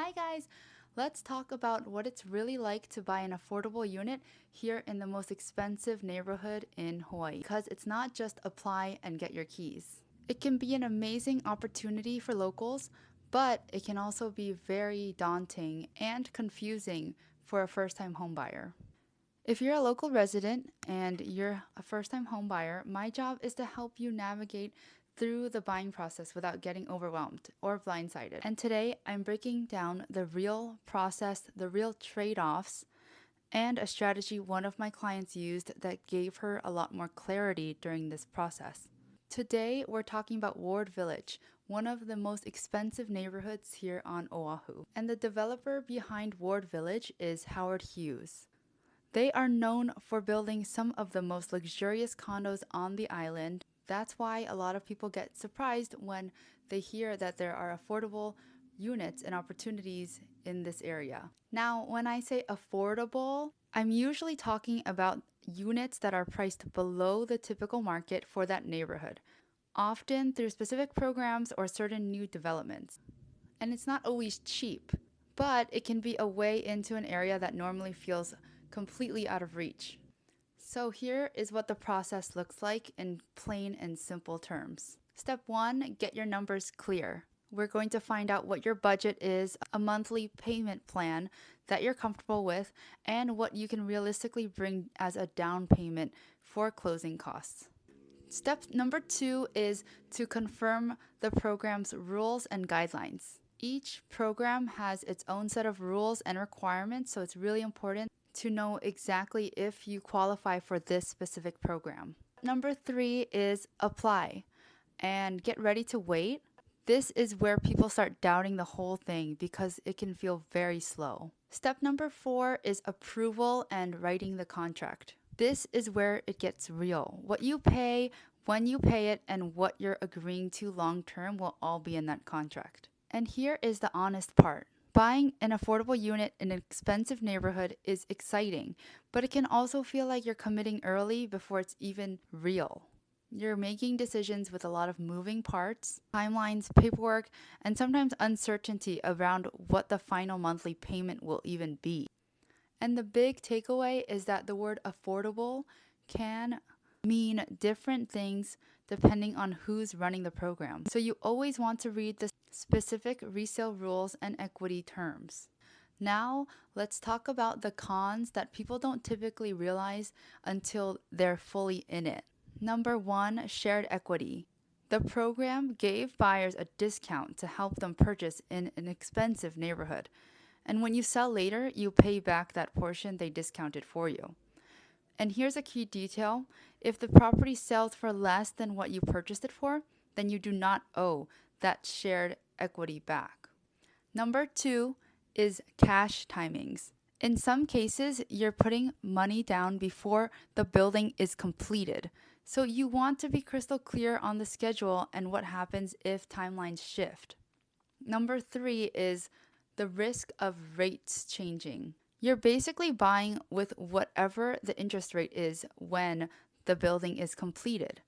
Hi guys! Let's talk about what it's really like to buy an affordable unit here in the most expensive neighborhood in Hawaii. Because it's not just apply and get your keys. It can be an amazing opportunity for locals, but it can also be very daunting and confusing for a first-time homebuyer. If you're a local resident and you're a first-time homebuyer, my job is to help you navigate through the buying process without getting overwhelmed or blindsided. And today I'm breaking down the real process, the real trade-offs, and a strategy one of my clients used that gave her a lot more clarity during this process. Today we're talking about Ward Village, one of the most expensive neighborhoods here on Oahu. And the developer behind Ward Village is Howard Hughes. They are known for building some of the most luxurious condos on the island. That's why a lot of people get surprised when they hear that there are affordable units and opportunities in this area. Now, when I say affordable, I'm usually talking about units that are priced below the typical market for that neighborhood, often through specific programs or certain new developments. And it's not always cheap, but it can be a way into an area that normally feels completely out of reach. So here is what the process looks like in plain and simple terms. Step 1, get your numbers clear. We're going to find out what your budget is, a monthly payment plan that you're comfortable with, and what you can realistically bring as a down payment for closing costs. Step number 2 is to confirm the program's rules and guidelines. Each program has its own set of rules and requirements, so it's really important to know exactly if you qualify for this specific program. Number 3 is apply and get ready to wait. This is where people start doubting the whole thing because it can feel very slow. Step number 4 is approval and writing the contract. This is where it gets real. What you pay, when you pay it, and what you're agreeing to long term will all be in that contract. And here is the honest part. Buying an affordable unit in an expensive neighborhood is exciting, but it can also feel like you're committing early before it's even real. You're making decisions with a lot of moving parts, timelines, paperwork, and sometimes uncertainty around what the final monthly payment will even be. And the big takeaway is that the word affordable can mean different things depending on who's running the program. So you always want to read the specific resale rules and equity terms. Now, let's talk about the cons that people don't typically realize until they're fully in it. Number 1, shared equity. The program gave buyers a discount to help them purchase in an expensive neighborhood. And when you sell later, you pay back that portion they discounted for you. And here's a key detail. If the property sells for less than what you purchased it for, then you do not owe that shared equity back. Number 2 is cash timings. In some cases, you're putting money down before the building is completed. So you want to be crystal clear on the schedule and what happens if timelines shift. Number 3 is the risk of rates changing. You're basically buying with whatever the interest rate is when the building is completed.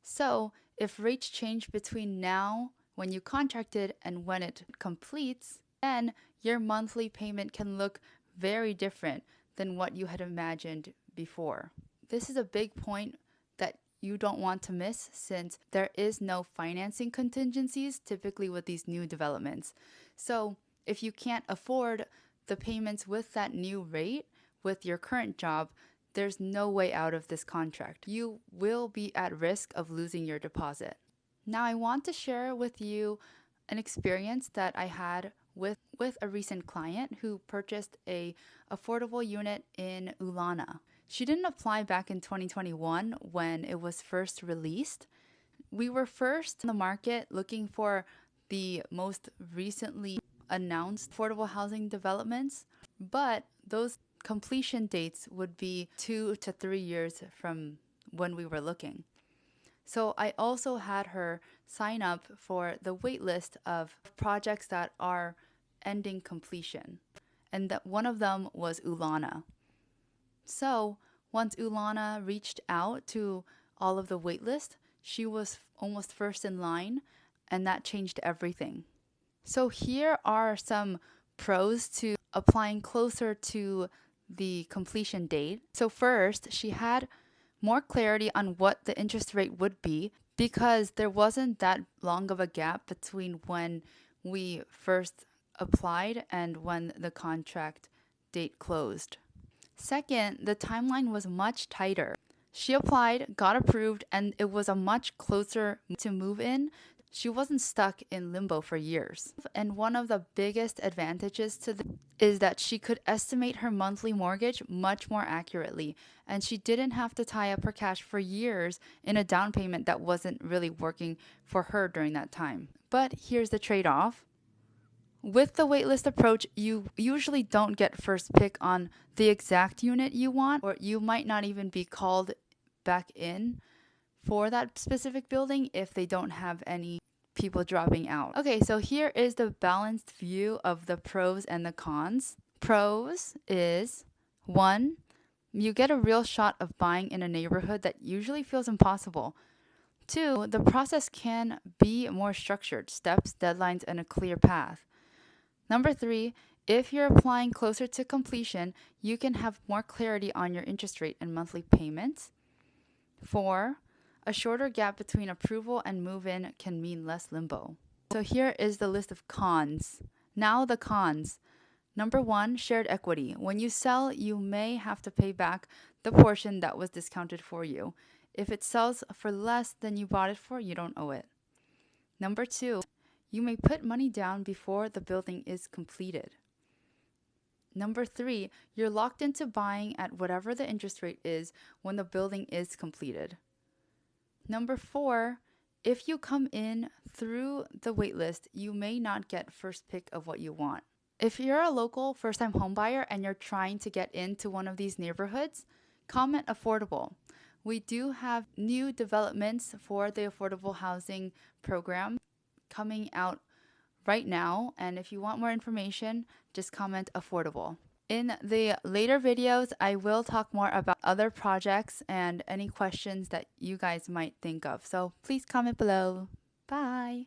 So if rates change between now, when you contracted, and when it completes, then your monthly payment can look very different than what you had imagined before. This is a big point that you don't want to miss since there is no financing contingencies typically with these new developments. So if you can't afford the payments with that new rate with your current job, there's no way out of this contract. You will be at risk of losing your deposit. Now I want to share with you an experience that I had with a recent client who purchased a affordable unit in Ulana. She didn't apply back in 2021 when it was first released. We were first in the market looking for the most recently announced affordable housing developments, but those completion dates would be 2 to 3 years from when we were looking. So I also had her sign up for the wait list of projects that are ending completion, and that one of them was Ulana. So once Ulana reached out to all of the wait list, she was almost first in line, and that changed everything. So here are some pros to applying closer to the completion date. So first, she had more clarity on what the interest rate would be because there wasn't that long of a gap between when we first applied and when the contract date closed. Second, the timeline was much tighter. She applied, got approved, and it was a much closer to move in. She wasn't stuck in limbo for years. And one of the biggest advantages to this is that she could estimate her monthly mortgage much more accurately, and she didn't have to tie up her cash for years in a down payment that wasn't really working for her during that time. But here's the trade-off. With the waitlist approach, you usually don't get first pick on the exact unit you want, or you might not even be called back in for that specific building if they don't have any people dropping out. Okay, so here is the balanced view of the pros and the cons. Pros is 1, you get a real shot of buying in a neighborhood that usually feels impossible. 2, the process can be more structured, steps, deadlines, and a clear path. Number 3, if you're applying closer to completion, you can have more clarity on your interest rate and monthly payments. 4, a shorter gap between approval and move-in can mean less limbo. So here is the list of cons. Now the cons. Number 1, shared equity. When you sell, you may have to pay back the portion that was discounted for you. If it sells for less than you bought it for, you don't owe it. Number 2, you may put money down before the building is completed. Number 3, you're locked into buying at whatever the interest rate is when the building is completed. Number 4, if you come in through the waitlist, you may not get first pick of what you want. If you're a local first-time homebuyer and you're trying to get into one of these neighborhoods, comment affordable. We do have new developments for the affordable housing program coming out right now, and if you want more information, just comment affordable. In the later videos, I will talk more about other projects and any questions that you guys might think of. So please comment below. Bye!